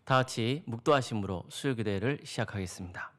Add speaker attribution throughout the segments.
Speaker 1: 다 같이 묵도하심으로 수요기도회를 시작하겠습니다.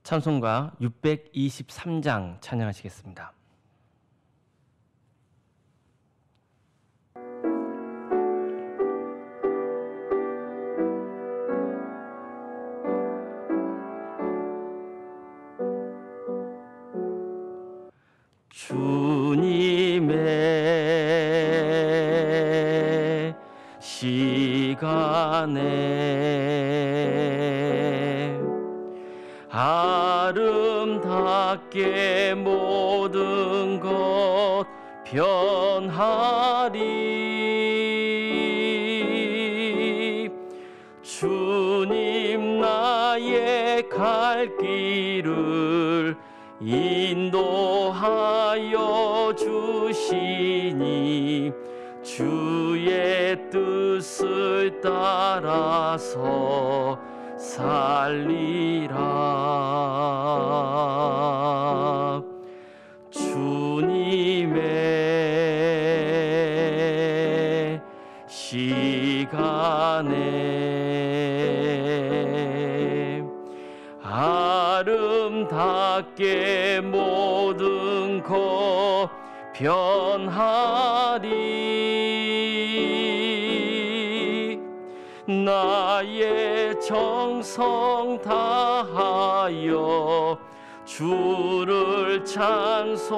Speaker 1: 찬송가 623장 찬양하시겠습니다. 주님의 시간에 아름답게 모든 것 변하리. 주님 나의 갈 길을 인도하여 주시니 주의 뜻을 따라서 살리라. 주님의 시간에 아름답게 모든 것 변하리. 나의 정성 다하여 주를 찬송하오니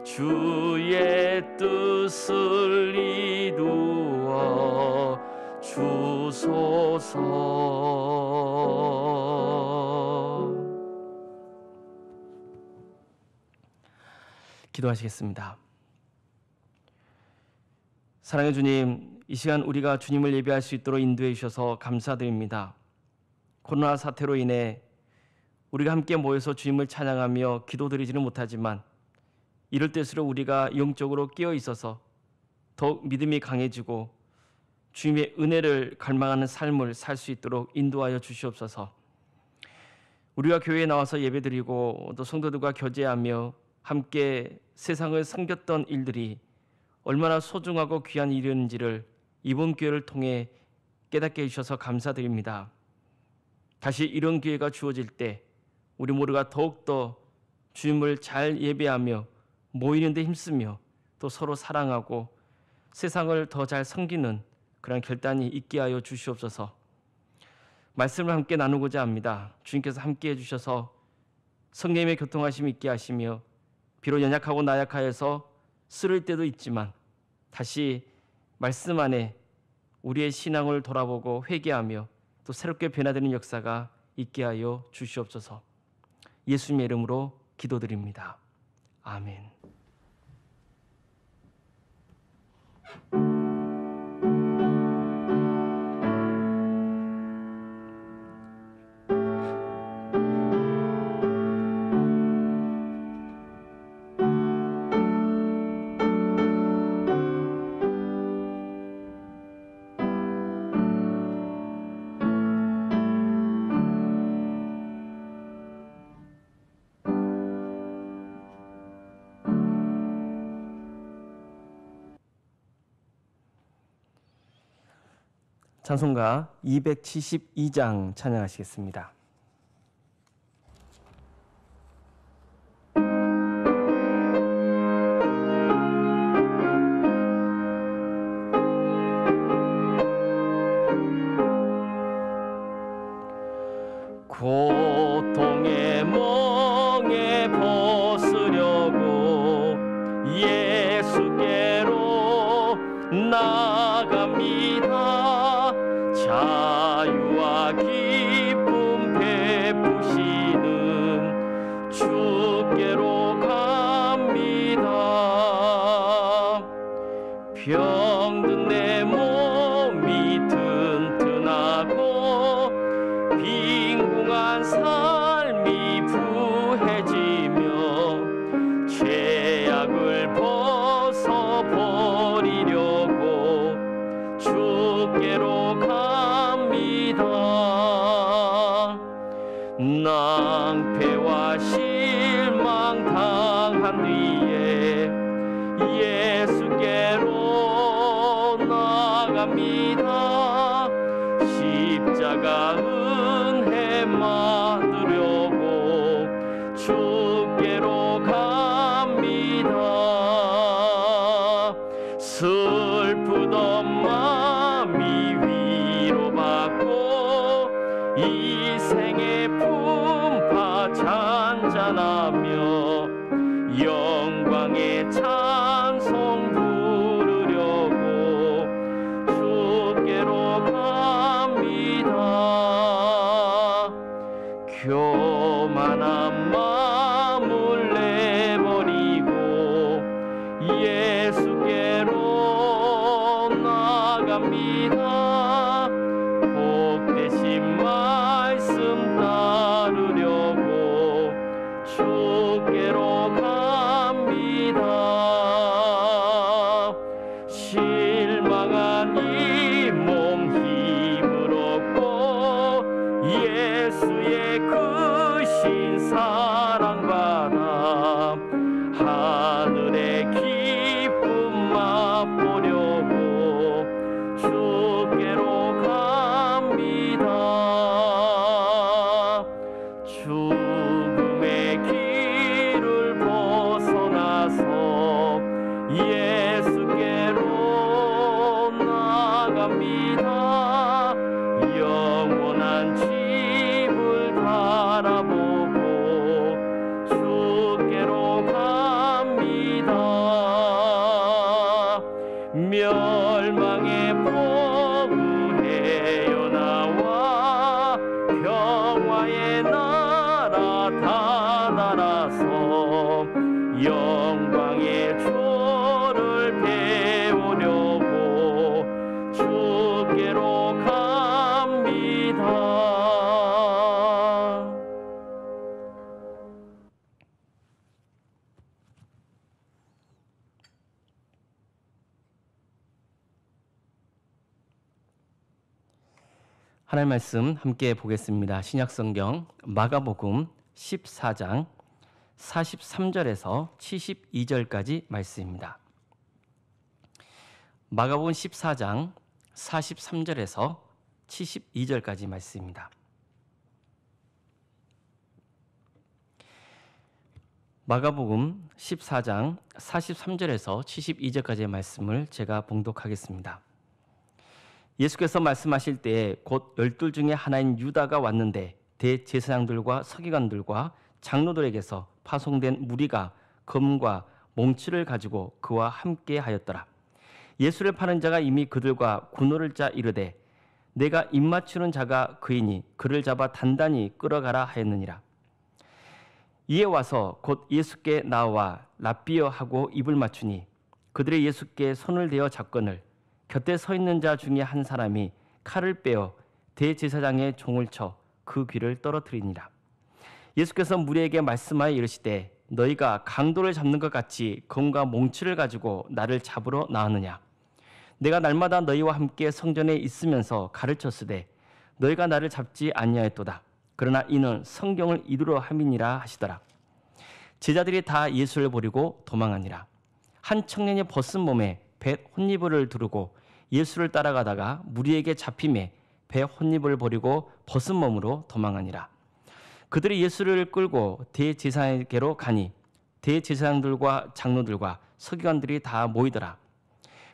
Speaker 1: 주의 뜻을 이루어 주소서. 기도하시겠습니다. 사랑의 주님, 이 시간 우리가 주님을 예배할 수 있도록 인도해 주셔서 감사드립니다. 코로나 사태로 인해 우리가 함께 모여서 주님을 찬양하며 기도드리지는 못하지만 이럴 때일수록 우리가 영적으로 깨어 있어서 더욱 믿음이 강해지고 주님의 은혜를 갈망하는 삶을 살 수 있도록 인도하여 주시옵소서. 우리가 교회에 나와서 예배드리고 또 성도들과 교제하며 함께 세상을 섬겼던 일들이 얼마나 소중하고 귀한 일이었는지를 이번 기회를 통해 깨닫게 해주셔서 감사드립니다. 다시 이런 기회가 주어질 때 우리 모두가 더욱더 주님을 잘 예배하며 모이는 데 힘쓰며 또 서로 사랑하고 세상을 더 잘 섬기는 그런 결단이 있게 하여 주시옵소서. 말씀을 함께 나누고자 합니다. 주님께서 함께 해주셔서 성령님의 교통하심이 있게 하시며 비록 연약하고 나약하여서 쓰릴 때도 있지만 다시 말씀 안에 우리의 신앙을 돌아보고 회개하며 또 새롭게 변화되는 역사가 있게 하여 주시옵소서. 예수님의 이름으로 기도드립니다. 아멘. 찬송가 272장 찬양하시겠습니다. 고통의 멍에 벗으려고 예수께로 나갑니다. 자유와 기 낭패와 실망 당한 뒤에 예수께로 나갑니다. 십자가 은혜 받으려고 주께로 갑니다. 슬프던 마음이 위로받고 이 생의 품파 잔잔하며 영광의 찬송 부르려고 주께로 갑니다. 교만한 마음을 내버리고 예수께로 나갑니다. 복되신 말씀 따르려고 주께로 갑니다. 실망한 이 몸 힘을 얻고 예수의 크신 사랑받아 하늘의 기쁨 맛보려고 주께로 갑니다. 죽음의 길을 벗어나서 예수께로 나갑니다. 영원한 집을 바라보고 주께로 갑니다. 멸망의 포구에 나와 평화의 나라 다 날아서 영광의 조를 배우려고 주께로 갑니다. 하나님 말씀 함께 보겠습니다. 신약성경 마가복음 14장 43절에서 72절까지 말씀입니다. 마가복음 14장 43절에서 72절까지 말씀입니다. 마가복음 14장 43절에서 72절까지의 말씀을 제가 봉독하겠습니다. 예수께서 말씀하실 때에 곧 12 중에 하나인 유다가 왔는데 대제사장들과 서기관들과 장로들에게서 파송된 무리가 검과 몽치를 가지고 그와 함께 하였더라. 예수를 파는 자가 이미 그들과 군호를 짜 이르되 내가 입맞추는 자가 그이니 그를 잡아 단단히 끌어가라 하였느니라. 이에 와서 곧 예수께 나와 랍비여 하고 입을 맞추니 그들의 예수께 손을 대어 잡거늘 곁에 서 있는 자 중에 한 사람이 칼을 빼어 대제사장의 종을 쳐 그 귀를 떨어뜨리니라. 예수께서 무리에게 말씀하여 이르시되 너희가 강도를 잡는 것 같이 검과 몽치를 가지고 나를 잡으러 나왔느냐. 내가 날마다 너희와 함께 성전에 있으면서 가르쳤으되 너희가 나를 잡지 아니하였도다. 그러나 이는 성경을 이루려 함이니라 하시더라. 제자들이 다 예수를 버리고 도망하니라. 한 청년이 벗은 몸에 배 혼니불을 두르고 예수를 따라가다가 무리에게 잡힘에 배 혼니불을 버리고 벗은 몸으로 도망하니라. 그들이 예수를 끌고 대제사장에게로 가니 대제사장들과 장로들과 서기관들이 다 모이더라.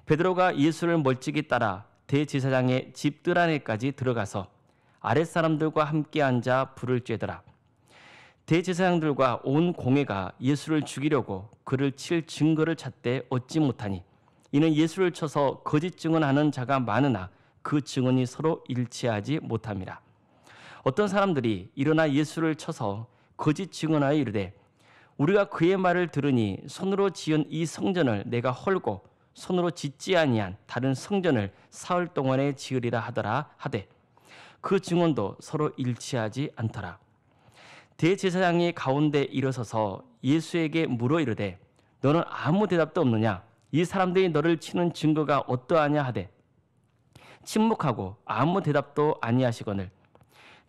Speaker 1: 베드로가 예수를 멀찍이 따라 대제사장의 집 뜰 안에까지 들어가서 아랫사람들과 함께 앉아 불을 쬐더라. 대제사장들과 온 공회가 예수를 죽이려고 그를 칠 증거를 찾되 얻지 못하니 이는 예수를 쳐서 거짓 증언하는 자가 많으나 그 증언이 서로 일치하지 못함이라. 어떤 사람들이 일어나 예수를 쳐서 거짓 증언하여 이르되 우리가 그의 말을 들으니 손으로 지은 이 성전을 내가 헐고 손으로 짓지 아니한 다른 성전을 사흘 동안에 지으리라 하더라 하되 그 증언도 서로 일치하지 않더라. 대제사장이 가운데 일어서서 예수에게 물어 이르되 너는 아무 대답도 없느냐? 이 사람들이 너를 치는 증거가 어떠하냐 하되 침묵하고 아무 대답도 아니하시거늘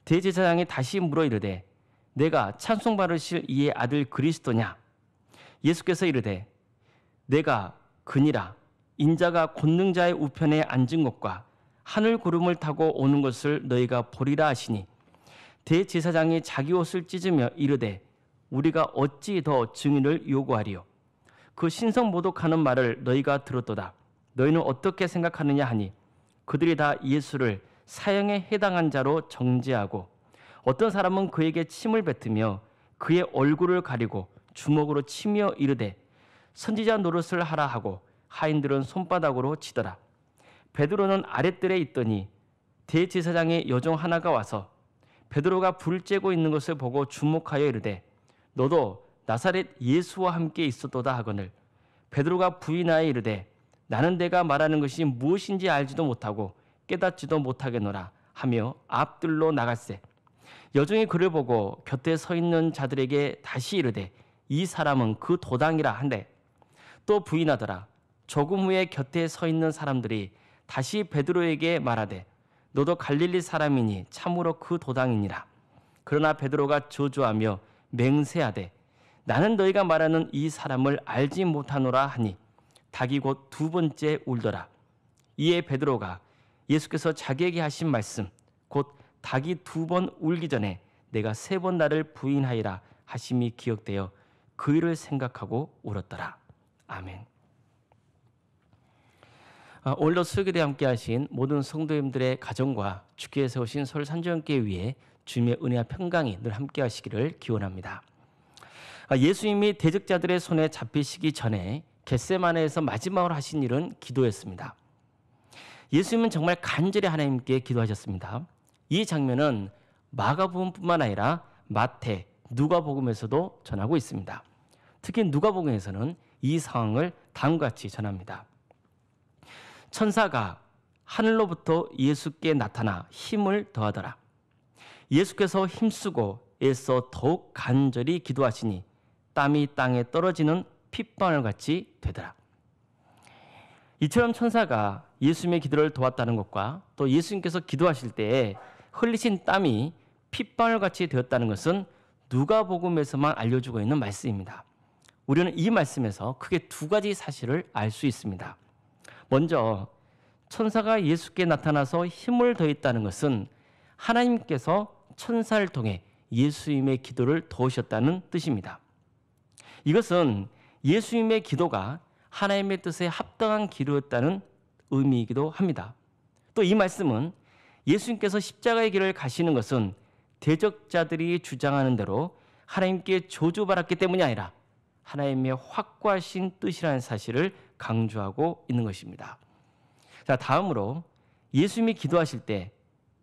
Speaker 1: 대제사장이 다시 물어 이르되 내가 찬송 받으실 이의 아들 그리스도냐? 예수께서 이르되 내가 그니라. 인자가 권능자의 우편에 앉은 것과 하늘 구름을 타고 오는 것을 너희가 보리라 하시니 대제사장이 자기 옷을 찢으며 이르되 우리가 어찌 더 증인을 요구하리요? 그 신성 모독하는 말을 너희가 들었도다. 너희는 어떻게 생각하느냐 하니 그들이 다 예수를 사형에 해당한 자로 정죄하고 어떤 사람은 그에게 침을 뱉으며 그의 얼굴을 가리고 주먹으로 치며 이르되 선지자 노릇을 하라 하고 하인들은 손바닥으로 치더라. 베드로는 아랫뜰에 있더니 대제사장의 여종 하나가 와서 베드로가 불 쬐고 있는 것을 보고 주목하여 이르되 너도 나사렛 예수와 함께 있었도다 하거늘 베드로가 부인하여 이르되 나는 내가 말하는 것이 무엇인지 알지도 못하고 깨닫지도 못하겠노라 하며 앞뜰로 나갈새 여종이 그를 보고 곁에 서 있는 자들에게 다시 이르되 이 사람은 그 도당이라 한데 또 부인하더라. 조금 후에 곁에 서 있는 사람들이 다시 베드로에게 말하되 너도 갈릴리 사람이니 참으로 그 도당이니라. 그러나 베드로가 저주하며 맹세하되 나는 너희가 말하는 이 사람을 알지 못하노라 하니 닭이 곧 두 번째 울더라. 이에 베드로가 예수께서 자기에게 하신 말씀 곧 닭이 두 번 울기 전에 내가 세 번 나를 부인하리라 하심이 기억되어 그 일을 생각하고 울었더라. 아멘. 오늘도 설교대 함께 하신 모든 성도님들의 가정과 주께서 세우신 서울 산정교회 위에 주님의 은혜와 평강이 늘 함께 하시기를 기원합니다. 예수님이 대적자들의 손에 잡히시기 전에 겟세마네에서 마지막으로 하신 일은 기도였습니다. 예수님은 정말 간절히 하나님께 기도하셨습니다. 이 장면은 마가복음뿐만 아니라 마태, 누가복음에서도 전하고 있습니다. 특히 누가복음에서는 이 상황을 다음과 같이 전합니다. 천사가 하늘로부터 예수께 나타나 힘을 더하더라. 예수께서 힘쓰고 애써 더욱 간절히 기도하시니 땀이 땅에 떨어지는 핏방울같이 되더라. 이처럼 천사가 예수님의 기도를 도왔다는 것과 또 예수님께서 기도하실 때에 흘리신 땀이 핏방울같이 되었다는 것은 누가복음에서만 알려주고 있는 말씀입니다. 우리는 이 말씀에서 크게 두 가지 사실을 알 수 있습니다. 먼저 천사가 예수께 나타나서 힘을 더했다는 것은 하나님께서 천사를 통해 예수님의 기도를 도우셨다는 뜻입니다. 이것은 예수님의 기도가 하나님의 뜻에 합당한 기도였다는 의미이기도 합니다. 또 이 말씀은 예수님께서 십자가의 길을 가시는 것은 대적자들이 주장하는 대로 하나님께 저주받았기 때문이 아니라 하나님의 확고하신 뜻이라는 사실을 강조하고 있는 것입니다. 자, 다음으로 예수님이 기도하실 때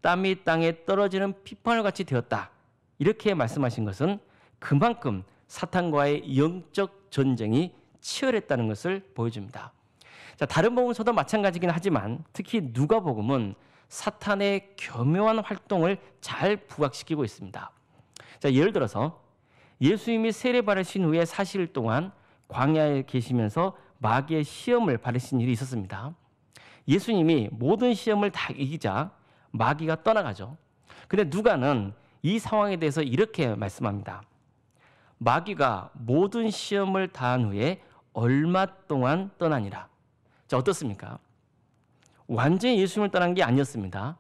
Speaker 1: 땀이 땅에 떨어지는 핏방울같이 되었다. 이렇게 말씀하신 것은 그만큼 사탄과의 영적 전쟁이 치열했다는 것을 보여줍니다. 자, 다른 복음서도 마찬가지긴 하지만 특히 누가복음은 사탄의 교묘한 활동을 잘 부각시키고 있습니다. 자, 예를 들어서 예수님이 세례 받으신 후에 40일 동안 광야에 계시면서 마귀의 시험을 받으신 일이 있었습니다. 예수님이 모든 시험을 다 이기자 마귀가 떠나가죠. 근데 누가는 이 상황에 대해서 이렇게 말씀합니다. 마귀가 모든 시험을 다한 후에 얼마 동안 떠나니라. 자, 어떻습니까? 완전히 예수님을 떠난 게 아니었습니다.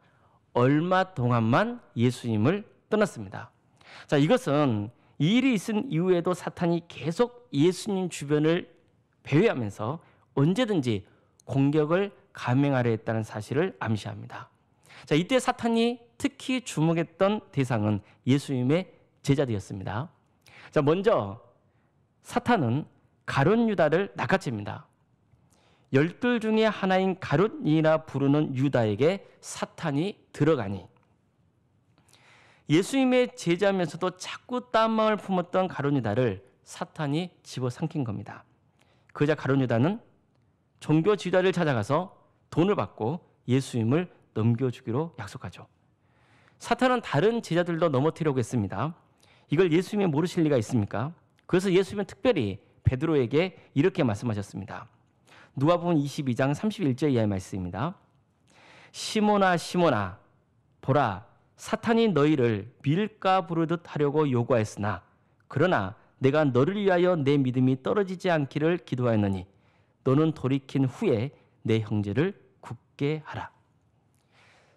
Speaker 1: 얼마 동안만 예수님을 떠났습니다. 자, 이것은 이 일이 있은 이후에도 사탄이 계속 예수님 주변을 배회하면서 언제든지 공격을 감행하려 했다는 사실을 암시합니다. 자, 이때 사탄이 특히 주목했던 대상은 예수님의 제자들이었습니다. 자, 먼저 사탄은 가룟 유다를 낚아챕니다. 12 중에 하나인 가룟이라 부르는 유다에게 사탄이 들어가니 예수님의 제자면서도 자꾸 딴 마음을 품었던 가룟 유다를 사탄이 집어삼킨 겁니다. 그러자 가룟 유다는 종교 지도자를 찾아가서 돈을 받고 예수님을 넘겨주기로 약속하죠. 사탄은 다른 제자들도 넘어뜨리려고 했습니다. 이걸 예수님이 모르실 리가 있습니까? 그래서 예수님은 특별히 베드로에게 이렇게 말씀하셨습니다. 누가복음 22장 31절 이하의 말씀입니다. 시몬아 시몬아 보라 사탄이 너희를 밀가 부르듯 하려고 요구하였으나 그러나 내가 너를 위하여 내 믿음이 떨어지지 않기를 기도하였느니 너는 돌이킨 후에 내 형제를 굳게 하라.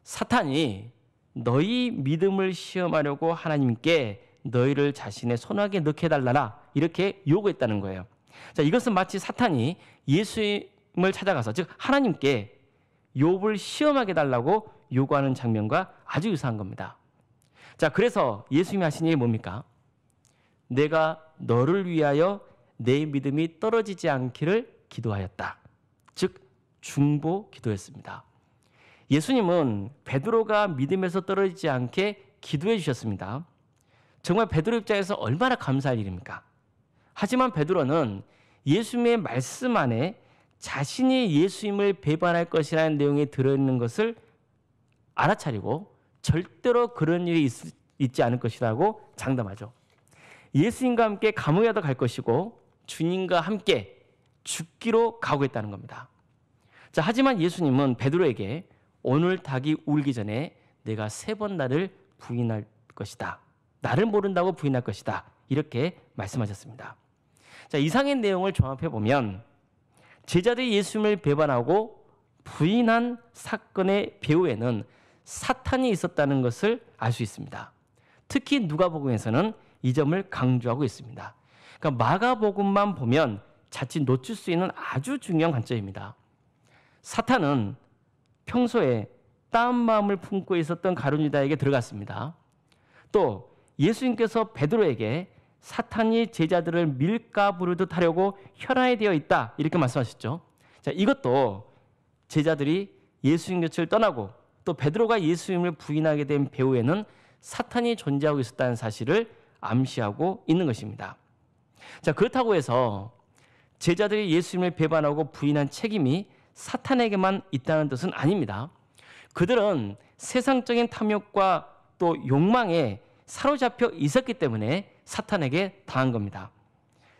Speaker 1: 사탄이 너희 믿음을 시험하려고 하나님께 너희를 자신의 손아귀에 넣게 해달라라 이렇게 요구했다는 거예요. 자, 이것은 마치 사탄이 예수님을 찾아가서 즉 하나님께 욥을 시험하게 해달라고 요구하는 장면과 아주 유사한 겁니다. 자, 그래서 예수님이 하신 일이 뭡니까? 내가 너를 위하여 내 믿음이 떨어지지 않기를 기도하였다. 즉 중보 기도였습니다. 예수님은 베드로가 믿음에서 떨어지지 않게 기도해 주셨습니다. 정말 베드로 입장에서 얼마나 감사할 일입니까? 하지만 베드로는 예수님의 말씀 안에 자신이 예수님을 배반할 것이라는 내용이 들어있는 것을 알아차리고 절대로 그런 일이 있지 않을 것이라고 장담하죠. 예수님과 함께 감옥에도 갈 것이고 주님과 함께 죽기로 각오했다는 겁니다. 자, 하지만 예수님은 베드로에게 오늘 닭이 울기 전에 내가 3번 나를 부인할 것이다. 나를 모른다고 부인할 것이다. 이렇게 말씀하셨습니다. 자, 이상의 내용을 종합해 보면 제자들이 예수님을 배반하고 부인한 사건의 배후에는 사탄이 있었다는 것을 알 수 있습니다. 특히 누가복음에서는 이 점을 강조하고 있습니다. 그러니까 마가복음만 보면 자칫 놓칠 수 있는 아주 중요한 관점입니다. 사탄은 평소에 따은 마음을 품고 있었던 가룟 유다에게 들어갔습니다. 또 예수님께서 베드로에게 사탄이 제자들을 밀가 부르듯 하려고 혈안이 되어 있다 이렇게 말씀하셨죠. 자, 이것도 제자들이 예수님 곁을 떠나고 또 베드로가 예수님을 부인하게 된 배후에는 사탄이 존재하고 있었다는 사실을 암시하고 있는 것입니다. 자, 그렇다고 해서 제자들이 예수님을 배반하고 부인한 책임이 사탄에게만 있다는 뜻은 아닙니다. 그들은 세상적인 탐욕과 또 욕망에 사로잡혀 있었기 때문에 사탄에게 당한 겁니다.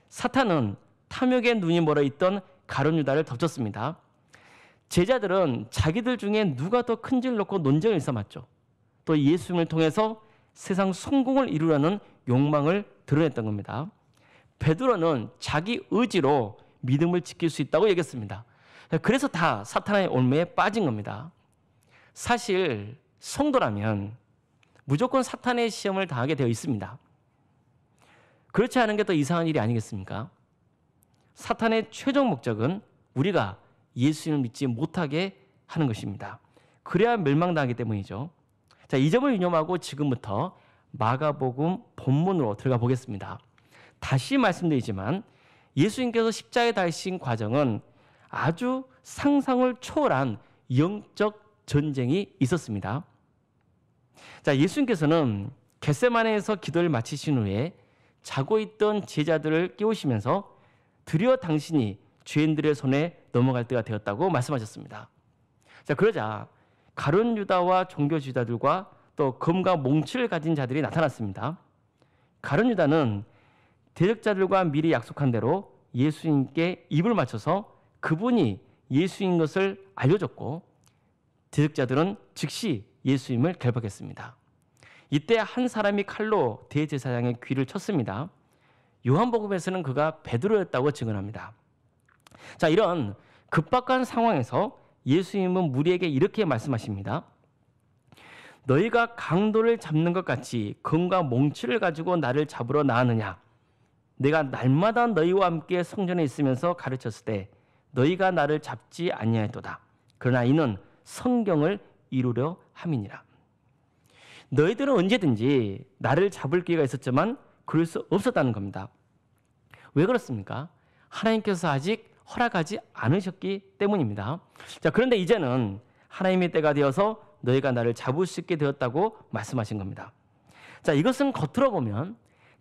Speaker 1: 사탄은 탐욕의 눈이 멀어 있던 가룟 유다를 덮쳤습니다. 제자들은 자기들 중에 누가 더 큰지를 놓고 논쟁을 일삼았죠. 또 예수님을 통해서 세상 성공을 이루려는 욕망을 드러냈던 겁니다. 베드로는 자기 의지로 믿음을 지킬 수 있다고 얘기했습니다. 그래서 다 사탄의 올매에 빠진 겁니다. 사실 성도라면 무조건 사탄의 시험을 당하게 되어 있습니다. 그렇지 않은 게 더 이상한 일이 아니겠습니까? 사탄의 최종 목적은 우리가 예수님을 믿지 못하게 하는 것입니다. 그래야 멸망당하기 때문이죠. 자, 이 점을 유념하고 지금부터 마가복음 본문으로 들어가 보겠습니다. 다시 말씀드리지만 예수님께서 십자가에 달리신 과정은 아주 상상을 초월한 영적 전쟁이 있었습니다. 자, 예수님께서는 겟세마네에서 기도를 마치신 후에 자고 있던 제자들을 깨우시면서 드디어 당신이 죄인들의 손에 넘어갈 때가 되었다고 말씀하셨습니다. 자, 그러자 가룟 유다와 종교 지도자들과 또 검과 몽치를 가진 자들이 나타났습니다. 가룟 유다는 대적자들과 미리 약속한 대로 예수님께 입을 맞춰서 그분이 예수인 것을 알려줬고 대적자들은 즉시 예수님을 결박했습니다. 이때 한 사람이 칼로 대제사장의 귀를 쳤습니다. 요한복음에서는 그가 베드로였다고 증언합니다. 자, 이런 급박한 상황에서 예수님은 무리에게 이렇게 말씀하십니다. 너희가 강도를 잡는 것 같이 검과 몽치를 가지고 나를 잡으러 나왔느냐? 내가 날마다 너희와 함께 성전에 있으면서 가르쳤을 때 너희가 나를 잡지 아니하였도다. 그러나 이는 성경을 이루려 함이니라. 너희들은 언제든지 나를 잡을 기회가 있었지만 그럴 수 없었다는 겁니다. 왜 그렇습니까? 하나님께서 아직 허락하지 않으셨기 때문입니다. 자, 그런데 이제는 하나님의 때가 되어서 너희가 나를 잡을 수 있게 되었다고 말씀하신 겁니다. 자, 이것은 겉으로 보면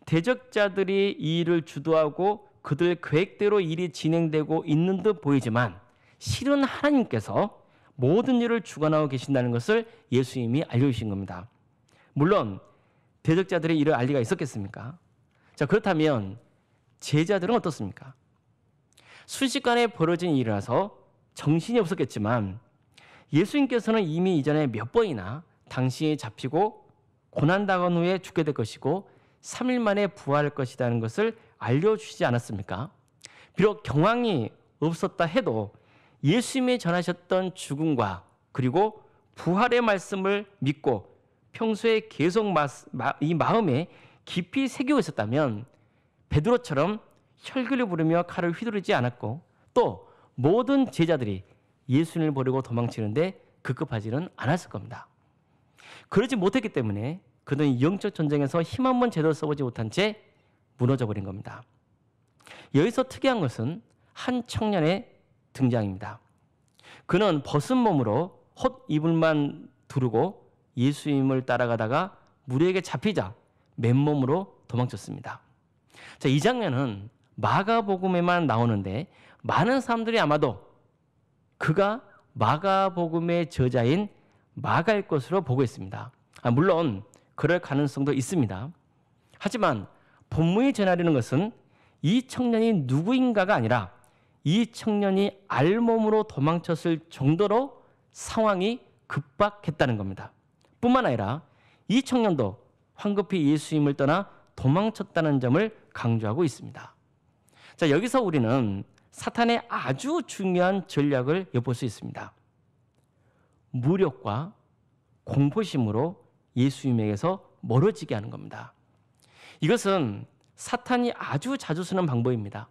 Speaker 1: 대적자들이 이 일을 주도하고 그들 계획대로 일이 진행되고 있는 듯 보이지만 실은 하나님께서 모든 일을 주관하고 계신다는 것을 예수님이 알려주신 겁니다. 물론 대적자들의 일을 알 리가 있었겠습니까? 자, 그렇다면 제자들은 어떻습니까? 순식간에 벌어진 일이라서 정신이 없었겠지만 예수님께서는 이미 이전에 몇 번이나 당신이 잡히고 고난당한 후에 죽게 될 것이고 3일 만에 부활할 것이라는 것을 알려주시지 않았습니까? 비록 경황이 없었다 해도 예수님이 전하셨던 죽음과 그리고 부활의 말씀을 믿고 평소에 계속 이 마음에 깊이 새기고 있었다면 베드로처럼 혈기를 부르며 칼을 휘두르지 않았고 또 모든 제자들이 예수님을 버리고 도망치는데 급급하지는 않았을 겁니다. 그러지 못했기 때문에 그는 영적 전쟁에서 힘 한 번 제대로 써보지 못한 채 무너져 버린 겁니다. 여기서 특이한 것은 한 청년의 등장입니다. 그는 벗은 몸으로 헛 이불만 두르고 예수님을 따라가다가 무리에게 잡히자 맨몸으로 도망쳤습니다. 자, 이 장면은 마가복음에만 나오는데 많은 사람들이 아마도 그가 마가복음의 저자인 마가일 것으로 보고 있습니다. 물론 그럴 가능성도 있습니다. 하지만 본문이 전하려는 것은 이 청년이 누구인가가 아니라 이 청년이 알몸으로 도망쳤을 정도로 상황이 급박했다는 겁니다. 뿐만 아니라 이 청년도 황급히 예수님을 떠나 도망쳤다는 점을 강조하고 있습니다. 자, 여기서 우리는 사탄의 아주 중요한 전략을 엿볼 수 있습니다. 무력과 공포심으로 예수님에게서 멀어지게 하는 겁니다. 이것은 사탄이 아주 자주 쓰는 방법입니다.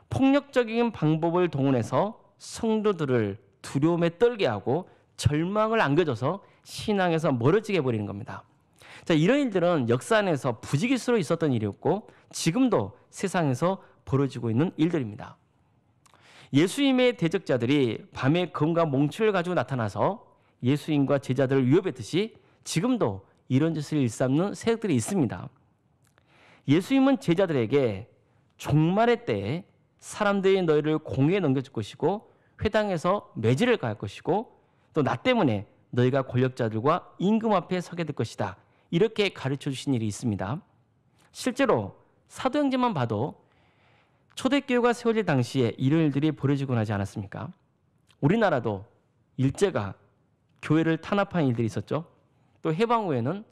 Speaker 1: 폭력적인 방법을 동원해서 성도들을 두려움에 떨게 하고 절망을 안겨줘서 신앙에서 멀어지게 해버리는 겁니다. 자, 이런 일들은 역사 안에서 부지기수로 있었던 일이었고 지금도 세상에서 벌어지고 있는 일들입니다. 예수님의 대적자들이 밤에 검과 몽치를 가지고 나타나서 예수님과 제자들을 위협했듯이 지금도 이런 짓을 일삼는 세력들이 있습니다. 예수님은 제자들에게 종말의 때에 사람들이 너희를 공회에 넘겨줄 것이고 회당에서 매질을 가할 것이고 또 나 때문에 너희가 권력자들과 임금 앞에 서게 될 것이다. 이렇게 가르쳐 주신 일이 있습니다. 실제로 사도행전만 봐도 초대교회가 세워질 당시에 이런 일들이 벌어지곤 하지 않았습니까? 우리나라도 일제가 교회를 탄압한 일들이 있었죠. 또 해방 후에는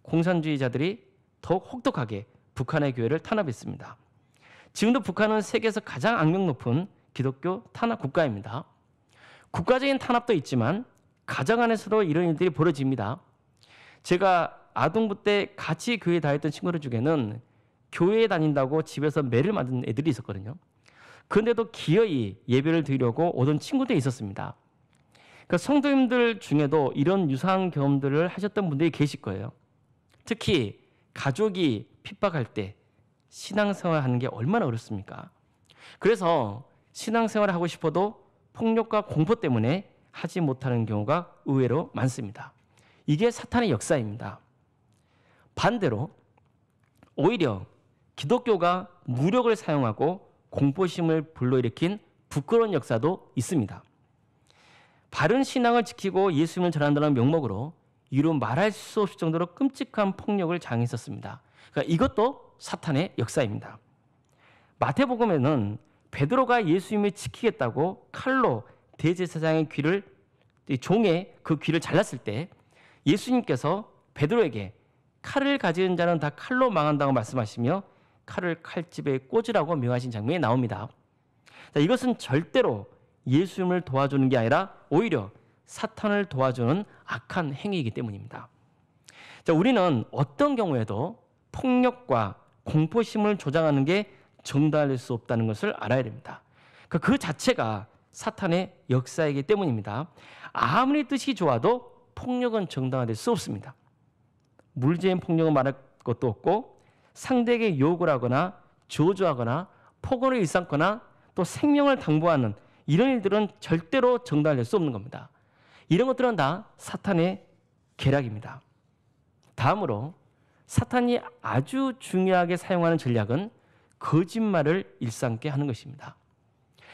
Speaker 1: 공산주의자들이 더욱 혹독하게 북한의 교회를 탄압했습니다. 지금도 북한은 세계에서 가장 악명 높은 기독교 탄압 국가입니다. 국가적인 탄압도 있지만 가정 안에서도 이런 일들이 벌어집니다. 제가 아동부 때 같이 교회 다녔던 친구들 중에는 교회에 다닌다고 집에서 매를 맞은 애들이 있었거든요. 그런데도 기어이 예배를 드리려고 오던 친구들이 있었습니다. 그러니까 성도님들 중에도 이런 유사한 경험들을 하셨던 분들이 계실 거예요. 특히 가족이 핍박할 때 신앙생활 하는 게 얼마나 어렵습니까? 그래서 신앙생활을 하고 싶어도 폭력과 공포 때문에 하지 못하는 경우가 의외로 많습니다. 이게 사탄의 역사입니다. 반대로 오히려 기독교가 무력을 사용하고 공포심을 불러일으킨 부끄러운 역사도 있습니다. 바른 신앙을 지키고 예수님을 전한다는 명목으로 이루 말할 수 없을 정도로 끔찍한 폭력을 당했었습니다. 그러니까 이것도 사탄의 역사입니다. 마태복음에는 베드로가 예수님을 지키겠다고 칼로 대제사장의 귀를 종의 그 귀를 잘랐을 때 예수님께서 베드로에게 칼을 가지는 자는 다 칼로 망한다고 말씀하시며 칼을 칼집에 꽂으라고 명하신 장면이 나옵니다. 자, 이것은 절대로 예수님을 도와주는 게 아니라 오히려 사탄을 도와주는 악한 행위이기 때문입니다. 자, 우리는 어떤 경우에도 폭력과 공포심을 조장하는 게 정당할 수 없다는 것을 알아야 됩니다. 그 자체가 사탄의 역사이기 때문입니다. 아무리 뜻이 좋아도 폭력은 정당화될 수 없습니다. 물질적인 폭력은 말할 것도 없고 상대에게 욕을 하거나 저주하거나 폭언을 일삼거나 또 생명을 당부하는 이런 일들은 절대로 정당화될 수 없는 겁니다. 이런 것들은 다 사탄의 계략입니다. 다음으로 사탄이 아주 중요하게 사용하는 전략은 거짓말을 일삼게 하는 것입니다.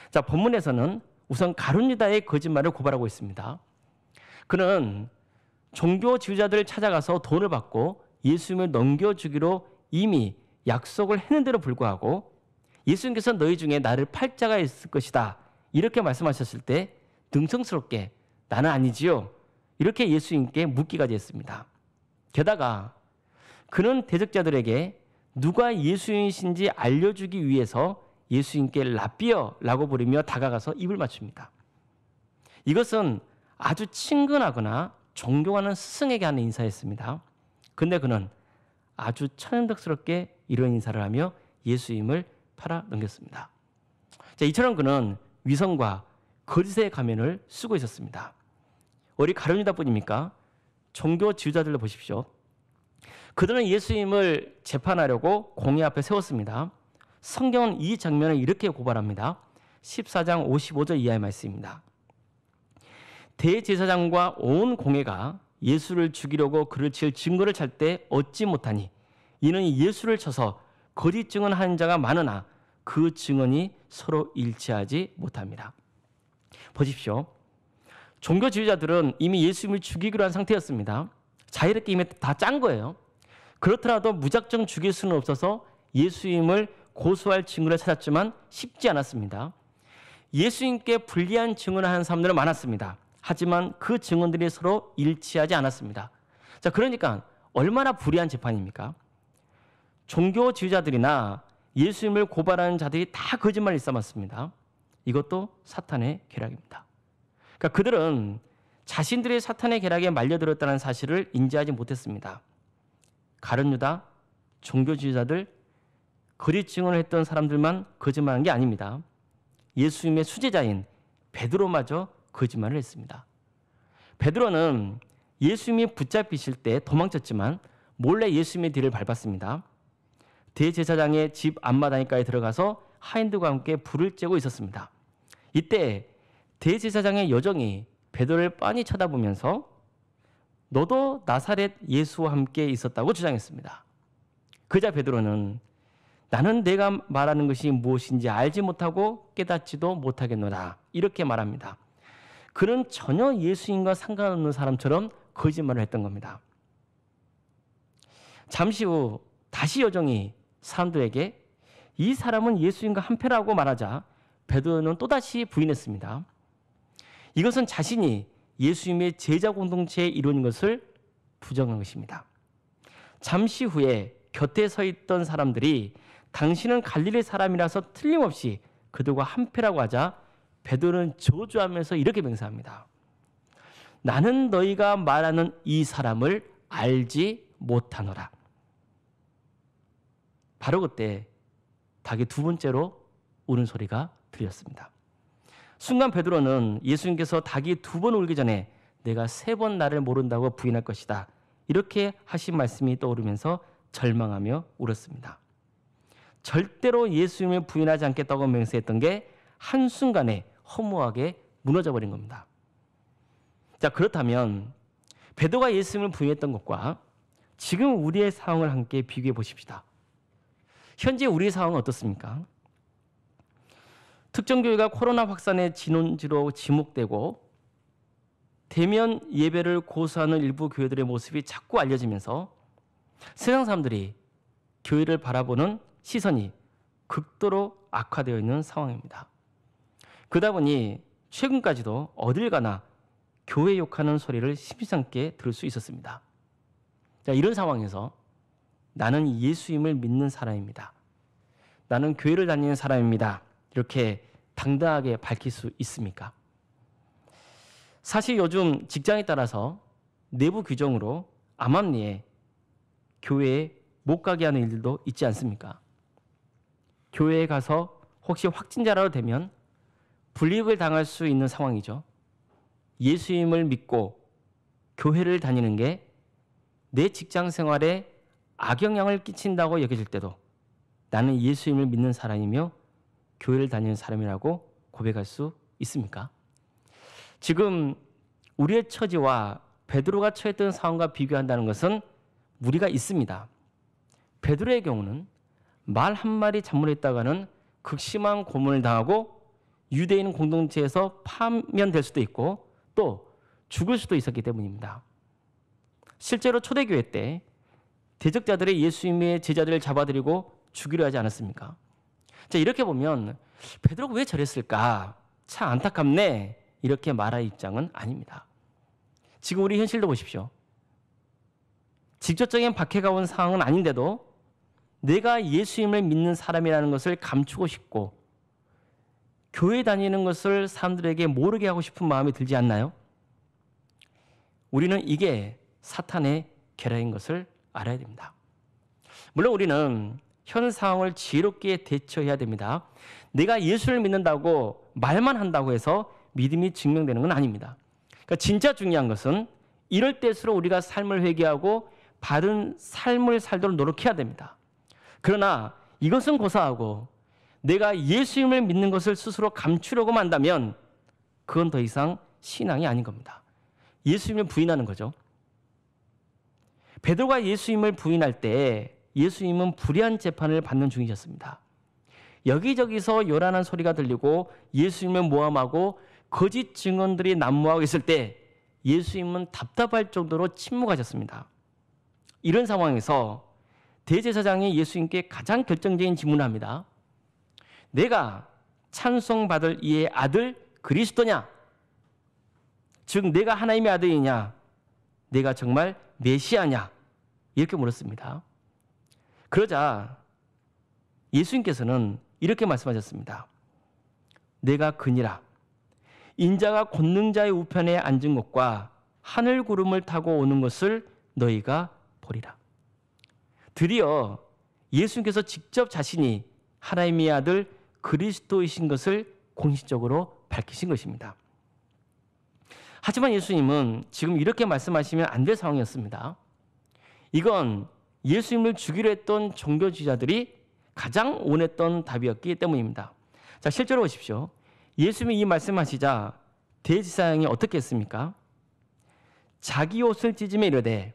Speaker 1: 자, 본문에서는 우선 가룟 유다의 거짓말을 고발하고 있습니다. 그는 종교 지도자들을 찾아가서 돈을 받고 예수님을 넘겨주기로 이미 약속을 했는데도 불구하고 예수님께서 너희 중에 나를 팔 자가 있을 것이다 이렇게 말씀하셨을 때 능청스럽게 나는 아니지요 이렇게 예수님께 묻기까지 했습니다. 게다가 그는 대적자들에게 누가 예수님이신지 알려주기 위해서 예수님께 랍비어라고 부르며 다가가서 입을 맞춥니다. 이것은 아주 친근하거나 존경하는 스승에게 하는 인사였습니다. 근데 그는 아주 천연덕스럽게 이런 인사를 하며 예수님을 팔아 넘겼습니다. 자, 이처럼 그는 위선과 거짓의 가면을 쓰고 있었습니다. 우리 가룟 유다뿐입니까? 종교 지도자들을 보십시오. 그들은 예수님을 재판하려고 공회 앞에 세웠습니다. 성경은 이 장면을 이렇게 고발합니다. 14장 55절 이하의 말씀입니다. 대제사장과 온 공회가 예수를 죽이려고 그를 칠 증거를 찾을 때 얻지 못하니 이는 예수를 쳐서 거짓 증언하는 자가 많으나 그 증언이 서로 일치하지 못합니다. 보십시오. 종교 지도자들은 이미 예수님을 죽이기로 한 상태였습니다. 자유롭게 이미 다 짠 거예요. 그렇더라도 무작정 죽일 수는 없어서 예수님을 고소할 증거를 찾았지만 쉽지 않았습니다. 예수님께 불리한 증언을 하는 사람들은 많았습니다. 하지만 그 증언들이 서로 일치하지 않았습니다. 자, 그러니까 얼마나 불리한 재판입니까? 종교 지도자들이나 예수님을 고발하는 자들이 다 거짓말을 일삼았습니다. 이것도 사탄의 계략입니다. 그러니까 그들은 자신들이 사탄의 계략에 말려들었다는 사실을 인지하지 못했습니다. 가룟 유다, 종교 지도자들, 거짓 증언을 했던 사람들만 거짓말한 게 아닙니다. 예수님의 수제자인 베드로마저 거짓말을 했습니다. 베드로는 예수님이 붙잡히실 때 도망쳤지만 몰래 예수님의 뒤를 밟았습니다. 대제사장의 집 앞마당에까지 들어가서 하인들과 함께 불을 쬐고 있었습니다. 이때 대제사장의 여종이 베드로를 빤히 쳐다보면서 너도 나사렛 예수와 함께 있었다고 주장했습니다. 그자 베드로는 나는 내가 말하는 것이 무엇인지 알지 못하고 깨닫지도 못하겠노라 이렇게 말합니다. 그는 전혀 예수님과 상관없는 사람처럼 거짓말을 했던 겁니다. 잠시 후 다시 여종이 사람들에게 이 사람은 예수님과 한패라고 말하자 베드로는 또다시 부인했습니다. 이것은 자신이 예수님의 제자 공동체의 일원인 것을 부정한 것입니다. 잠시 후에 곁에 서 있던 사람들이 당신은 갈릴리 사람이라서 틀림없이 그들과 한패라고 하자 베드로는 저주하면서 이렇게 맹세합니다. 나는 너희가 말하는 이 사람을 알지 못하노라. 바로 그때 닭이 두 번째로 우는 소리가 들렸습니다. 순간 베드로는 예수님께서 닭이 두 번 울기 전에 내가 세 번 나를 모른다고 부인할 것이다 이렇게 하신 말씀이 떠오르면서 절망하며 울었습니다. 절대로 예수님을 부인하지 않겠다고 맹세했던 게 한순간에 허무하게 무너져 버린 겁니다. 자, 그렇다면 베드로가 예수님을 부인했던 것과 지금 우리의 상황을 함께 비교해 보십시다. 현재 우리의 상황은 어떻습니까? 특정 교회가 코로나 확산의 진원지로 지목되고 대면 예배를 고수하는 일부 교회들의 모습이 자꾸 알려지면서 세상 사람들이 교회를 바라보는 시선이 극도로 악화되어 있는 상황입니다. 그러다 보니 최근까지도 어딜 가나 교회 욕하는 소리를 심상찮게 들을 수 있었습니다. 자, 이런 상황에서 나는 예수님을 믿는 사람입니다. 나는 교회를 다니는 사람입니다. 이렇게 당당하게 밝힐 수 있습니까? 사실 요즘 직장에 따라서 내부 규정으로 암암리에 교회에 못 가게 하는 일들도 있지 않습니까? 교회에 가서 혹시 확진자라도 되면 불이익을 당할 수 있는 상황이죠. 예수님을 믿고 교회를 다니는 게 내 직장 생활에 악영향을 끼친다고 여겨질 때도 나는 예수님을 믿는 사람이며 교회를 다니는 사람이라고 고백할 수 있습니까? 지금 우리의 처지와 베드로가 처했던 상황과 비교한다는 것은 무리가 있습니다. 베드로의 경우는 말 한마디 잘못했다가는 극심한 고문을 당하고 유대인 공동체에서 파면될 수도 있고 또 죽을 수도 있었기 때문입니다. 실제로 초대교회 때 대적자들이 예수님의 제자들을 잡아들이고 죽이려 하지 않았습니까? 자, 이렇게 보면 베드로가 왜 저랬을까? 참 안타깝네. 이렇게 말할 입장은 아닙니다. 지금 우리 현실도 보십시오. 직접적인 박해가 온 상황은 아닌데도 내가 예수님을 믿는 사람이라는 것을 감추고 싶고 교회 다니는 것을 사람들에게 모르게 하고 싶은 마음이 들지 않나요? 우리는 이게 사탄의 계략인 것을 알아야 됩니다. 물론 우리는 현 상황을 지혜롭게 대처해야 됩니다. 내가 예수를 믿는다고 말만 한다고 해서 믿음이 증명되는 건 아닙니다. 그러니까 진짜 중요한 것은 이럴 때일수록 우리가 삶을 회개하고 바른 삶을 살도록 노력해야 됩니다. 그러나 이것은 고사하고 내가 예수님을 믿는 것을 스스로 감추려고 한다면 그건 더 이상 신앙이 아닌 겁니다. 예수님을 부인하는 거죠. 베드로가 예수님을 부인할 때 예수님은 불의한 재판을 받는 중이셨습니다. 여기저기서 요란한 소리가 들리고 예수님을 모함하고 거짓 증언들이 난무하고 있을 때 예수님은 답답할 정도로 침묵하셨습니다. 이런 상황에서 대제사장이 예수님께 가장 결정적인 질문을 합니다. 내가 찬송받을 이의 아들 그리스도냐? 즉 내가 하나님의 아들이냐? 내가 정말 메시아냐? 이렇게 물었습니다. 그러자 예수님께서는 이렇게 말씀하셨습니다. 내가 그니라. 인자가 권능자의 우편에 앉은 것과 하늘 구름을 타고 오는 것을 너희가 보리라. 드디어 예수님께서 직접 자신이 하나님의 아들 그리스도이신 것을 공식적으로 밝히신 것입니다. 하지만 예수님은 지금 이렇게 말씀하시면 안 될 상황이었습니다. 이건 예수님을 죽이려 했던 종교주의자들이 가장 원했던 답이었기 때문입니다. 자, 실제로 보십시오. 예수님이 이 말씀하시자 대제사장이 어떻게 했습니까? 자기 옷을 찢으며 이르되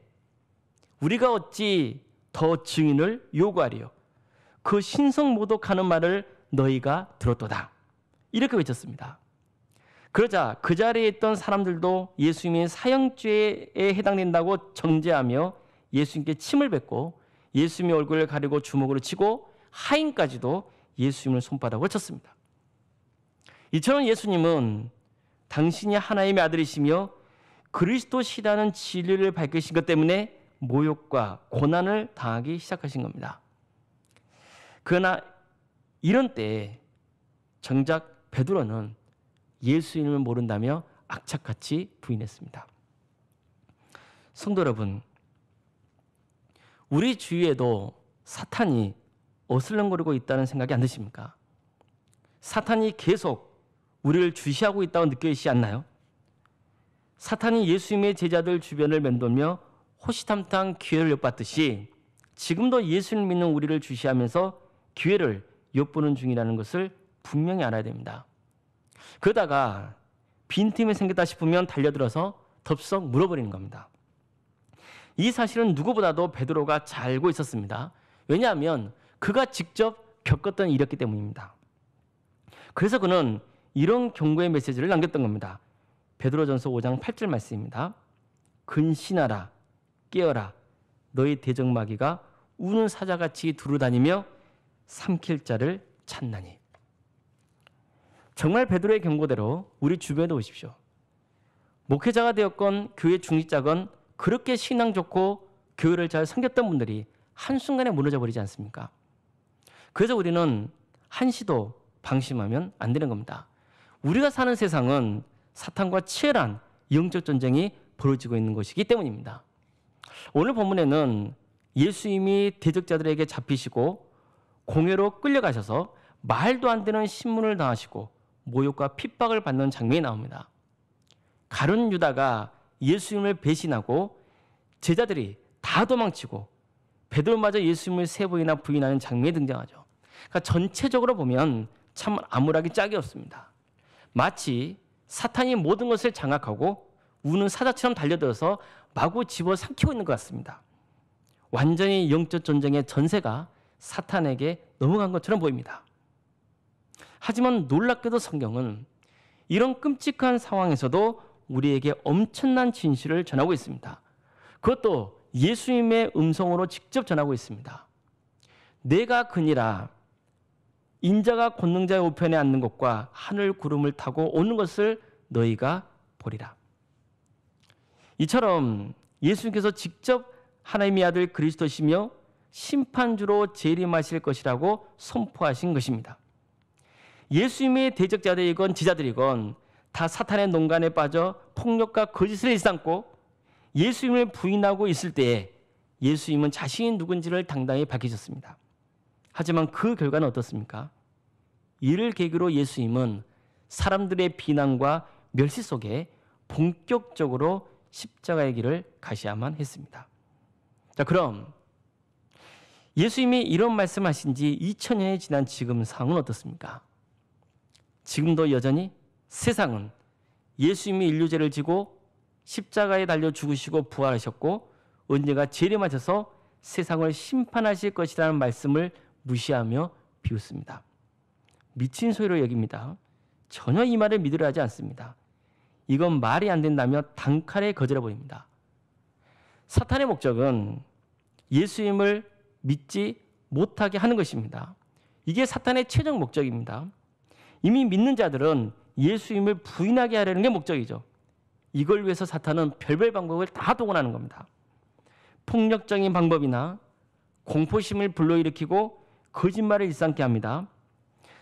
Speaker 1: 우리가 어찌 더 증인을 요구하리요? 그 신성 모독하는 말을 너희가 들었도다. 이렇게 외쳤습니다. 그러자 그 자리에 있던 사람들도 예수님이 사형죄에 해당된다고 정죄하며 예수님께 침을 뱉고 예수님의 얼굴을 가리고 주먹으로 치고 하인까지도 예수님을 손바닥으로 쳤습니다. 이처럼 예수님은 당신이 하나님의 아들이시며 그리스도시라는 진리를 밝히신 것 때문에 모욕과 고난을 당하기 시작하신 겁니다. 그러나 이런 때에 정작 베드로는 예수님을 모른다며 악착같이 부인했습니다. 성도 여러분, 우리 주위에도 사탄이 어슬렁거리고 있다는 생각이 안 드십니까? 사탄이 계속 우리를 주시하고 있다고 느껴지지 않나요? 사탄이 예수님의 제자들 주변을 맴돌며 호시탐탐 기회를 엿봤듯이 지금도 예수를 믿는 우리를 주시하면서 기회를 엿보는 중이라는 것을 분명히 알아야 됩니다. 그러다가 빈틈이 생겼다 싶으면 달려들어서 덥석 물어버리는 겁니다. 이 사실은 누구보다도 베드로가 잘 알고 있었습니다. 왜냐하면 그가 직접 겪었던 일이었기 때문입니다. 그래서 그는 이런 경고의 메시지를 남겼던 겁니다. 베드로전서 5장 8절 말씀입니다. 근신하라, 깨어라, 너희 대적마귀가 우는 사자같이 두루다니며 삼킬 자를 찾나니. 정말 베드로의 경고대로 우리 주변에도 오십시오. 목회자가 되었건 교회 중직자건 그렇게 신앙 좋고 교회를 잘 섬겼던 분들이 한순간에 무너져 버리지 않습니까? 그래서 우리는 한시도 방심하면 안 되는 겁니다. 우리가 사는 세상은 사탄과 치열한 영적 전쟁이 벌어지고 있는 것이기 때문입니다. 오늘 본문에는 예수님이 대적자들에게 잡히시고 공회로 끌려가셔서 말도 안 되는 신문을 당하시고 모욕과 핍박을 받는 장면이 나옵니다. 가룟 유다가 예수님을 배신하고 제자들이 다 도망치고 베드로마저 예수님을 세 번이나 부인하는 장면이 등장하죠. 그러니까 전체적으로 보면 참 암울하기 짝이 없습니다. 마치 사탄이 모든 것을 장악하고 우는 사자처럼 달려들어서 마구 집어삼키고 있는 것 같습니다. 완전히 영적 전쟁의 전세가 사탄에게 넘어간 것처럼 보입니다. 하지만 놀랍게도 성경은 이런 끔찍한 상황에서도 우리에게 엄청난 진실을 전하고 있습니다. 그것도 예수님의 음성으로 직접 전하고 있습니다. 내가 그니라, 인자가 권능자의 우편에 앉는 것과 하늘 구름을 타고 오는 것을 너희가 보리라. 이처럼 예수님께서 직접 하나님의 아들 그리스도시며 심판주로 재림하실 것이라고 선포하신 것입니다. 예수님의 대적자들이건 지자들이건 다 사탄의 농간에 빠져 폭력과 거짓을 일삼고 예수님을 부인하고 있을 때에 예수님은 자신이 누군지를 당당히 밝히셨습니다. 하지만 그 결과는 어떻습니까? 이를 계기로 예수님은 사람들의 비난과 멸시 속에 본격적으로 십자가의 길을 가셔야만 했습니다. 자, 그럼 예수님이 이런 말씀하신 지 2000년이 지난 지금 상황은 어떻습니까? 지금도 여전히 세상은 예수님이 인류죄를 지고 십자가에 달려 죽으시고 부활하셨고 언젠가 재림하셔서 세상을 심판하실 것이라는 말씀을 무시하며 비웃습니다. 미친 소리로 여깁니다. 전혀 이 말을 믿으려 하지 않습니다. 이건 말이 안 된다며 단칼에 거절해버립니다. 사탄의 목적은 예수님을 믿지 못하게 하는 것입니다. 이게 사탄의 최종 목적입니다. 이미 믿는 자들은 예수님을 부인하게 하려는 게 목적이죠. 이걸 위해서 사탄은 별별 방법을 다 동원하는 겁니다. 폭력적인 방법이나 공포심을 불러일으키고 거짓말을 일삼게 합니다.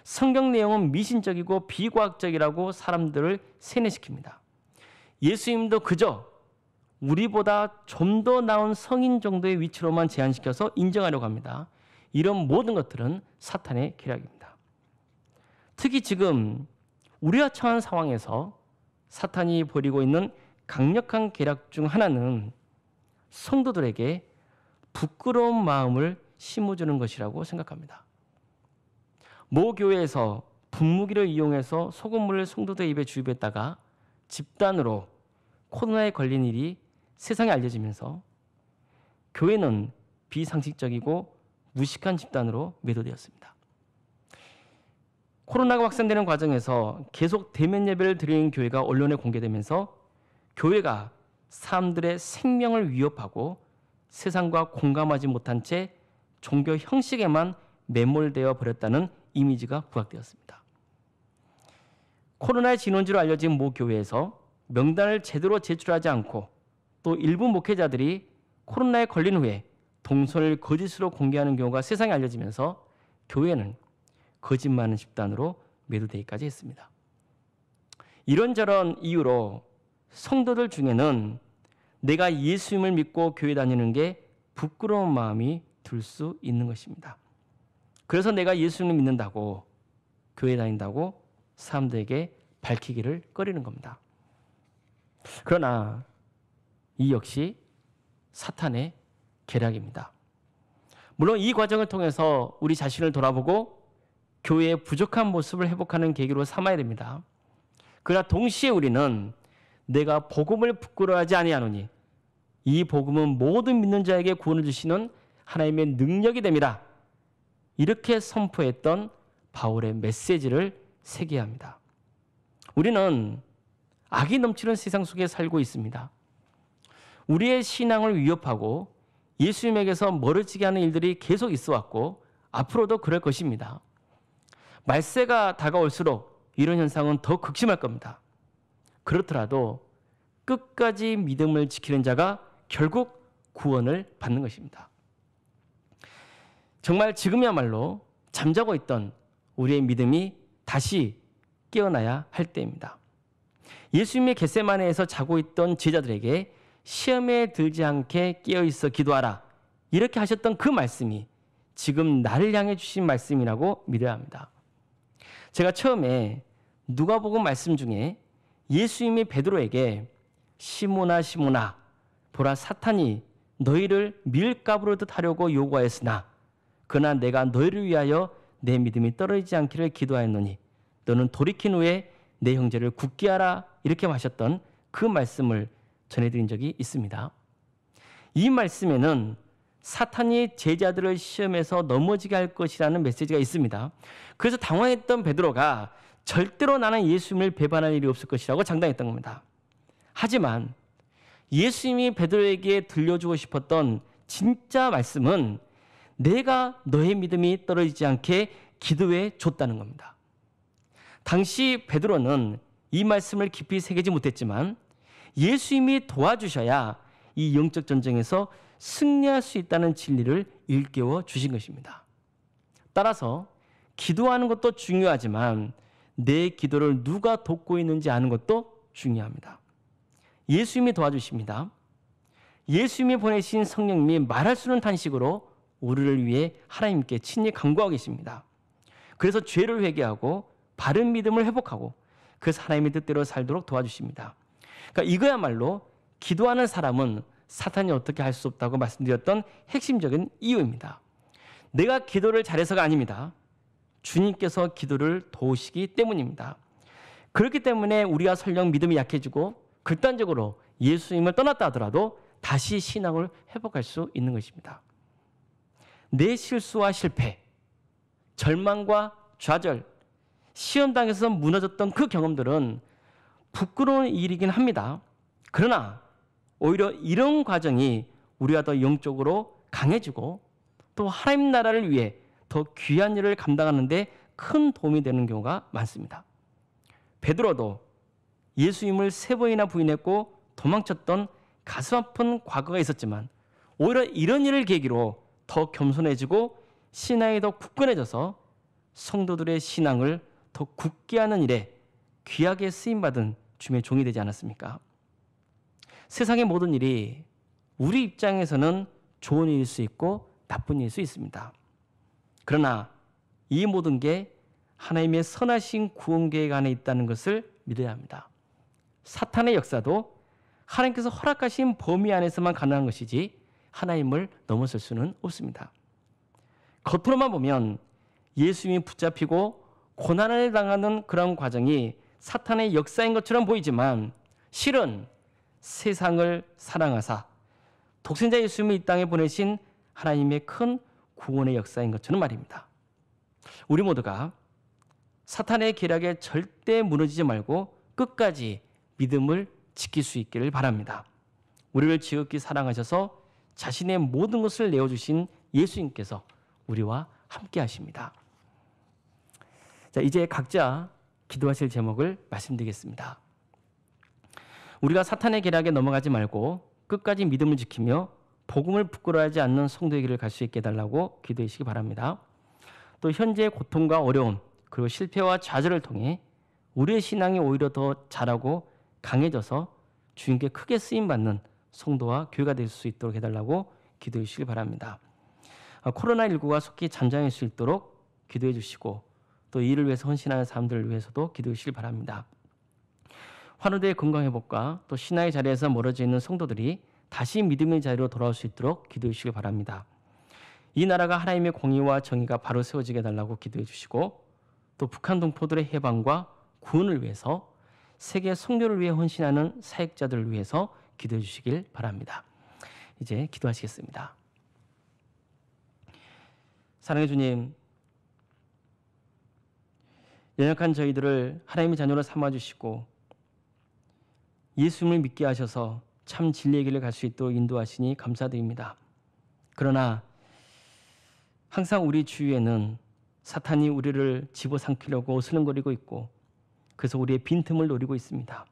Speaker 1: 성경 내용은 미신적이고 비과학적이라고 사람들을 세뇌시킵니다. 예수님도 그저 우리보다 좀 더 나은 성인 정도의 위치로만 제한시켜서 인정하려고 합니다. 이런 모든 것들은 사탄의 계략입니다. 특히 지금 우리가 처한 상황에서 사탄이 벌이고 있는 강력한 계략 중 하나는 성도들에게 부끄러운 마음을 심어주는 것이라고 생각합니다. 모 교회에서 분무기를 이용해서 소금물을 성도들 입에 주입했다가 집단으로 코로나에 걸린 일이 세상에 알려지면서 교회는 비상식적이고 무식한 집단으로 매도되었습니다. 코로나가 확산되는 과정에서 계속 대면 예배를 드리는 교회가 언론에 공개되면서 교회가 사람들의 생명을 위협하고 세상과 공감하지 못한 채 종교 형식에만 매몰되어 버렸다는 이미지가 부각되었습니다. 코로나의 진원지로 알려진 모 교회에서 명단을 제대로 제출하지 않고 또 일부 목회자들이 코로나에 걸린 후에 동선을 거짓으로 공개하는 경우가 세상에 알려지면서 교회는 거짓말하는 집단으로 매도되기까지 했습니다. 이런저런 이유로 성도들 중에는 내가 예수님을 믿고 교회 다니는 게 부끄러운 마음이 들 수 있는 것입니다. 그래서 내가 예수님을 믿는다고 교회 다닌다고 사람들에게 밝히기를 꺼리는 겁니다. 그러나 이 역시 사탄의 계략입니다. 물론 이 과정을 통해서 우리 자신을 돌아보고 교회의 부족한 모습을 회복하는 계기로 삼아야 됩니다. 그러나 동시에 우리는 내가 복음을 부끄러워하지 아니하노니 이 복음은 모든 믿는 자에게 구원을 주시는 하나님의 능력이 됩니다. 이렇게 선포했던 바울의 메시지를 새겨야 합니다. 우리는 악이 넘치는 세상 속에 살고 있습니다. 우리의 신앙을 위협하고 예수님에게서 멀어지게 하는 일들이 계속 있어 왔고 앞으로도 그럴 것입니다. 말세가 다가올수록 이런 현상은 더 극심할 겁니다. 그렇더라도 끝까지 믿음을 지키는 자가 결국 구원을 받는 것입니다. 정말 지금이야말로 잠자고 있던 우리의 믿음이 다시 깨어나야 할 때입니다. 예수님의 겟세마네에서 자고 있던 제자들에게 시험에 들지 않게 깨어있어 기도하라 이렇게 하셨던 그 말씀이 지금 나를 향해 주신 말씀이라고 믿어야 합니다. 제가 처음에 누가복음 말씀 중에 예수님이 베드로에게 시몬아 시몬아 보라 사탄이 너희를 밀가부르듯 하려고 요구하였으나 그러나 내가 너희를 위하여 내 믿음이 떨어지지 않기를 기도하였노니 너는 돌이킨 후에 내 형제를 굳게 하라 이렇게 하셨던 그 말씀을 전해드린 적이 있습니다. 이 말씀에는 사탄이 제자들을 시험에서 넘어지게 할 것이라는 메시지가 있습니다. 그래서 당황했던 베드로가 절대로 나는 예수님을 배반할 일이 없을 것이라고 장담했던 겁니다. 하지만 예수님이 베드로에게 들려주고 싶었던 진짜 말씀은 내가 너의 믿음이 떨어지지 않게 기도해 줬다는 겁니다. 당시 베드로는 이 말씀을 깊이 새기지 못했지만 예수님이 도와주셔야 이 영적 전쟁에서 승리할 수 있다는 진리를 일깨워 주신 것입니다. 따라서 기도하는 것도 중요하지만 내 기도를 누가 돕고 있는지 아는 것도 중요합니다. 예수님이 도와주십니다. 예수님이 보내신 성령님이 말할 수 없는 탄식으로 우리를 위해 하나님께 친히 간구하고 계십니다. 그래서 죄를 회개하고 바른 믿음을 회복하고 그래서 하나님의 뜻대로 살도록 도와주십니다. 그러니까 이거야말로 기도하는 사람은 사탄이 어떻게 할 수 없다고 말씀드렸던 핵심적인 이유입니다. 내가 기도를 잘해서가 아닙니다. 주님께서 기도를 도우시기 때문입니다. 그렇기 때문에 우리가 설령 믿음이 약해지고 극단적으로 예수님을 떠났다 하더라도 다시 신앙을 회복할 수 있는 것입니다. 내 실수와 실패, 절망과 좌절, 시험당해서 무너졌던 그 경험들은 부끄러운 일이긴 합니다. 그러나 오히려 이런 과정이 우리가 더 영적으로 강해지고 또 하나님 나라를 위해 더 귀한 일을 감당하는 데 큰 도움이 되는 경우가 많습니다. 베드로도 예수님을 3번이나 부인했고 도망쳤던 가슴 아픈 과거가 있었지만 오히려 이런 일을 계기로 더 겸손해지고 신앙이 더 굳건해져서 성도들의 신앙을 더 굳게 하는 일에 귀하게 쓰임받은 주님의 종이 되지 않았습니까? 세상의 모든 일이 우리 입장에서는 좋은 일일 수 있고 나쁜 일일 수 있습니다. 그러나 이 모든 게 하나님의 선하신 구원 계획 안에 있다는 것을 믿어야 합니다. 사탄의 역사도 하나님께서 허락하신 범위 안에서만 가능한 것이지 하나님을 넘어설 수는 없습니다. 겉으로만 보면 예수님이 붙잡히고 고난을 당하는 그런 과정이 사탄의 역사인 것처럼 보이지만 실은 세상을 사랑하사 독생자 예수님을 이 땅에 보내신 하나님의 큰 구원의 역사인 것처럼 말입니다. 우리 모두가 사탄의 계략에 절대 무너지지 말고 끝까지 믿음을 지킬 수 있기를 바랍니다. 우리를 지극히 사랑하셔서 자신의 모든 것을 내어주신 예수님께서 우리와 함께 하십니다. 자, 이제 각자 기도하실 제목을 말씀드리겠습니다. 우리가 사탄의 계략에 넘어가지 말고 끝까지 믿음을 지키며 복음을 부끄러워하지 않는 성도의 길을 갈 수 있게 해달라고 기도해 주시기 바랍니다. 또 현재의 고통과 어려움 그리고 실패와 좌절을 통해 우리의 신앙이 오히려 더 자라고 강해져서 주님께 크게 쓰임받는 성도와 교회가 될 수 있도록 해달라고 기도해 주시기 바랍니다. 코로나19가 속히 잠잠할 수 있도록 기도해 주시고 또 이를 위해서 헌신하는 사람들을 위해서도 기도해 주시기 바랍니다. 환우대의 건강회복과 또 신앙의 자리에서 멀어져 있는 성도들이 다시 믿음의 자리로 돌아올 수 있도록 기도해 주시기 바랍니다. 이 나라가 하나님의 공의와 정의가 바로 세워지게 해달라고 기도해 주시고 또 북한 동포들의 해방과 구원을 위해서 세계 성교를 위해 헌신하는 사역자들을 위해서 기도해 주시길 바랍니다. 이제 기도하시겠습니다. 사랑의 주님, 연약한 저희들을 하나님의 자녀로 삼아주시고 예수님을 믿게 하셔서 참 진리의 길을 갈 수 있도록 인도하시니 감사드립니다. 그러나 항상 우리 주위에는 사탄이 우리를 집어삼키려고 어슬렁거리고 있고 그래서 우리의 빈틈을 노리고 있습니다.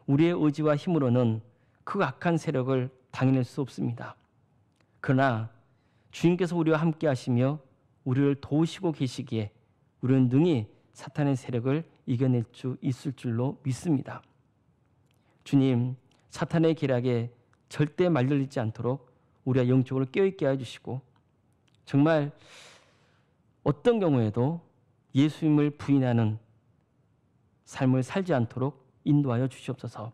Speaker 1: 우리의 의지와 힘으로는 그 악한 세력을 당해낼 수 없습니다. 그러나 주님께서 우리와 함께 하시며 우리를 도우시고 계시기에 우리는 능히 사탄의 세력을 이겨낼 수 있을 줄로 믿습니다. 주님, 사탄의 계략에 절대 말려들지 않도록 우리가 영적으로 깨어있게 해주시고 정말 어떤 경우에도 예수님을 부인하는 삶을 살지 않도록 인도하여 주시옵소서.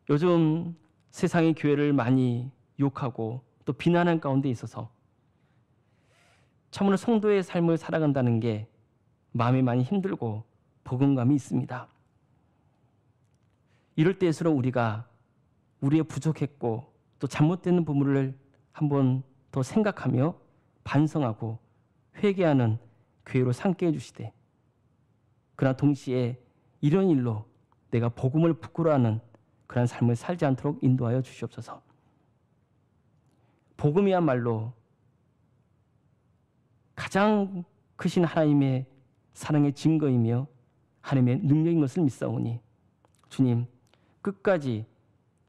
Speaker 1: 요즘 세상이 교회를 많이 욕하고 또 비난하는 가운데 있어서 참으로 성도의 삶을 살아간다는 게 마음이 많이 힘들고 버금감이 있습니다. 이럴 때일수록 우리가 우리의 부족했고 또 잘못되는 부분을 한번 더 생각하며 반성하고 회개하는 교회로 삼게 해주시되 그러나 동시에 이런 일로 내가 복음을 부끄러워하는 그런 삶을 살지 않도록 인도하여 주시옵소서. 복음이야말로 가장 크신 하나님의 사랑의 증거이며 하나님의 능력인 것을 믿사오니 주님 끝까지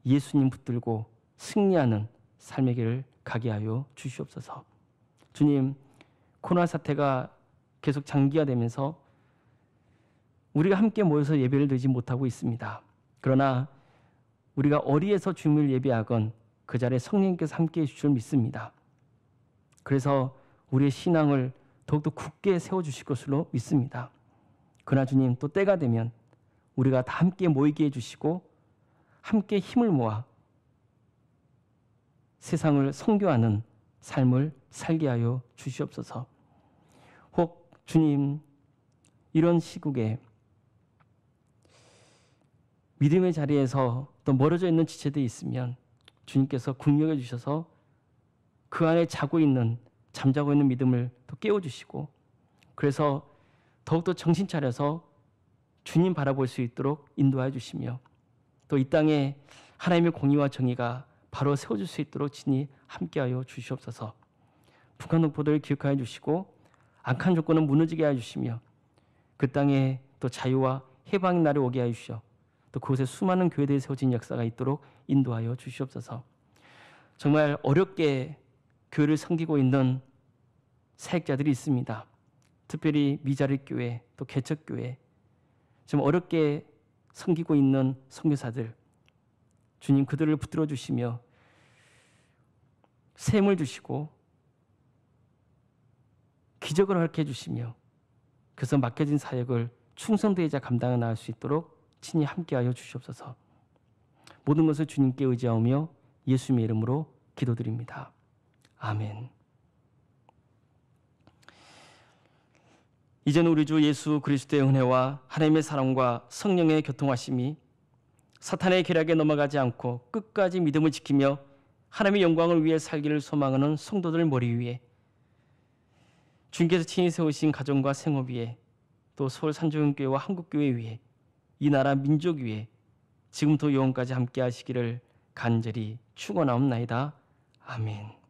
Speaker 1: 예수님 붙들고 승리하는 삶의 길을 가게 하여 주시옵소서. 주님, 코로나 사태가 계속 장기화되면서 우리가 함께 모여서 예배를 드리지 못하고 있습니다. 그러나 우리가 어디에서 주님을 예배하건 그 자리에 성령님께서 함께해 주실 줄 믿습니다. 그래서 우리의 신앙을 더욱더 굳게 세워주실 것으로 믿습니다. 그러나 주님, 또 때가 되면 우리가 다 함께 모이게 해주시고 함께 힘을 모아 세상을 선교하는 삶을 살게 하여 주시옵소서. 혹 주님, 이런 시국에 믿음의 자리에서 또 멀어져 있는 지체들이 있으면 주님께서 국력해 주셔서 그 안에 잠자고 있는 믿음을 또 깨워주시고, 그래서 더욱더 정신 차려서 주님 바라볼 수 있도록 인도하여 주시며, 또 이 땅에 하나님의 공의와 정의가 바로 세워질 수 있도록 친히 함께하여 주시옵소서. 북한 동포들을 기억하여 주시고 악한 조건은 무너지게 하여 주시며, 그 땅에 또 자유와 해방의 날이 오게 하여 주시어 또 그곳에 수많은 교회들이 세워진 역사가 있도록 인도하여 주시옵소서. 정말 어렵게 교회를 섬기고 있는 사역자들이 있습니다. 특별히 미자립 교회, 또 개척 교회, 좀 어렵게 섬기고 있는 선교사들, 주님 그들을 붙들어 주시며 샘을 주시고 기적을 허락해 주시며, 그래서 맡겨진 사역을 충성되자 감당해 나갈 수 있도록 친히 함께하여 주시옵소서. 모든 것을 주님께 의지하며 예수님의 이름으로 기도드립니다. 아멘. 이제는 우리 주 예수 그리스도의 은혜와 하나님의 사랑과 성령의 교통하심이 사탄의 계략에 넘어가지 않고 끝까지 믿음을 지키며 하나님의 영광을 위해 살기를 소망하는 성도들 머리 위에, 주님께서 친히 세우신 가정과 생업 위에, 또 서울 산조연교회와 한국교회 위에, 이 나라 민족 위에 지금부터 영원까지 함께 하시기를 간절히 축원하옵나이다. 아멘.